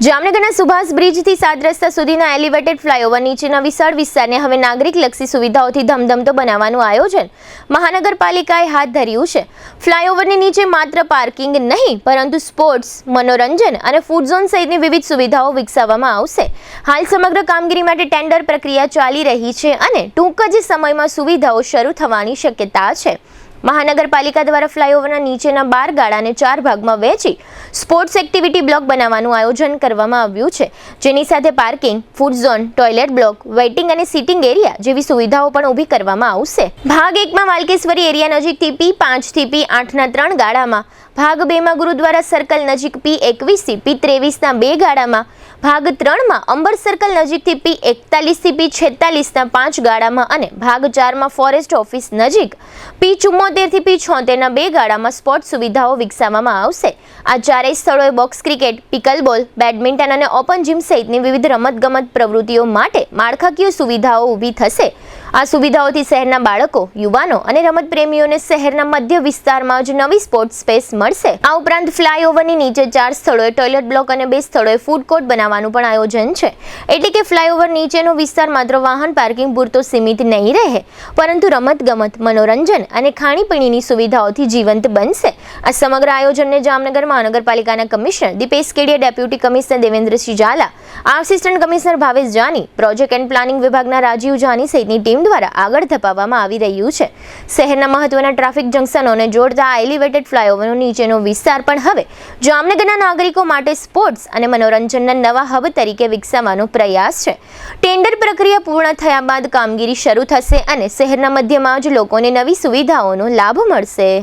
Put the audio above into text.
જામનગરના સુભાષ બ્રિજથી 7 રસ્તા સુધીના એલિવેટેડ ફ્લાયઓવર નીચેના વિશાળ વિસ્તારને હવે નાગરિકલક્ષી સુવિધાઓથી ધમધમતો બનાવવાનું આયોજન મહાનગરપાલિકાએ હાથ ધર્યું છે. ફ્લાયઓવરની નીચે માત્ર પાર્કિંગ નહીં પરંતુ સ્પોર્ટ્સ, મનોરંજન અને ફૂડ ઝોન સહિતની વિવિધ સુવિધાઓ વિકસાવવામાં આવશે. હાલ સમગ્ર કામગીરી માટે ટેન્ડર પ્રક્રિયા ચાલી રહી છે અને ટૂંક જ સમયમાં સુવિધાઓ શરૂ થવાની શક્યતા છે. મહાનગરપાલિકા દ્વારા ફ્લાયઓવરના નીચેના 12 ગાળાને 4 ભાગમાં વહેંચી સ્પોર્ટ્સ એક્ટિવિટી બ્લોક બનાવવાનું આયોજન કરવામાં આવ્યું છે, જેની સાથે parking, food zone, toilet block, waiting અને સિટિંગ એરિયા જેવી સુવિધાઓ પણ ઊભી કરવામાં આવશે. ભાગ 1માં વાલકેશ્વરી એરિયા નજીકથી P5 થી P8ના 3 ગાળામાં, ભાગ 2માં ગુરુદ્વારા સર્કલ નજીક P21 થી P23ના 2 ગાળામાં, ભાગ 3માં અંબર સર્કલ નજીકથી P41 થી P46ના 5 ગાળામાં અને ભાગ 4માં ફોરેસ્ટ ઓફિસ નજીક P74 થી P76ના 2 ગાળામાં સ્પોર્ટ સુવિધાઓ વિકસાવવામાં આવશે. આ ચારેય સ્થળોએ બોક્સ ક્રિકેટ, પિકલબોલ, બેડમિન્ટન અને ઓપન જીમ સહિતની વિવિધ રમતગમત પ્રવૃત્તિઓ માટે માળખાકીય સુવિધાઓ ઊભી થશે. આ સુવિધાઓથી શહેરના બાળકો, યુવાનો અને રમત પ્રેમીઓને શહેરના મધ્ય વિસ્તારમાં જ નવી સ્પોર્ટ્સ સ્પેસ મળશે. આ ઉપરાંત ફ્લાયઓવરની નીચે 4 સ્થળોએ ટોયલેટ બ્લોક અને 2 સ્થળોએ ફૂડ કોર્ટ બનાવવાનું પણ આયોજન છે. એટલે કે ફ્લાયઓવર નીચેનો વિસ્તાર માત્ર વાહન પાર્કિંગ પૂરતો સીમિત નહીં રહે, પરંતુ રમતગમત, મનોરંજન અને ખાણીપીણીની સુવિધાઓથી જીવંત બનશે. આ સમગ્ર આયોજનને જામનગર મહાનગરપાલિકાના commissioner Dipesh Kedia, deputy commissioner Devendrasinh Jhala, assistant commissioner Bhavesh Jani, project and planning વિભાગના રાજીવ જાની સહિતની ટીમ દ્વારા આગળ ધપાવવામાં આવી રહ્યું છે. શહેરના મહત્વના ટ્રાફિક જંકશનોને જોડતા આ એલિવેટેડ ફ્લાયઓવરનો નીચેનો વિસ્તાર પણ હવે જામનગરના નાગરિકો માટે સ્પોર્ટ્સ અને મનોરંજનના નવા હબ તરીકે વિકસાવવાનો પ્રયાસ છે. ટેન્ડર પ્રક્રિયા પૂર્ણ થયા બાદ કામગીરી શરૂ થશે અને શહેરના મધ્યમાં જ લોકોને નવી સુવિધાઓનો લાભ મળશે.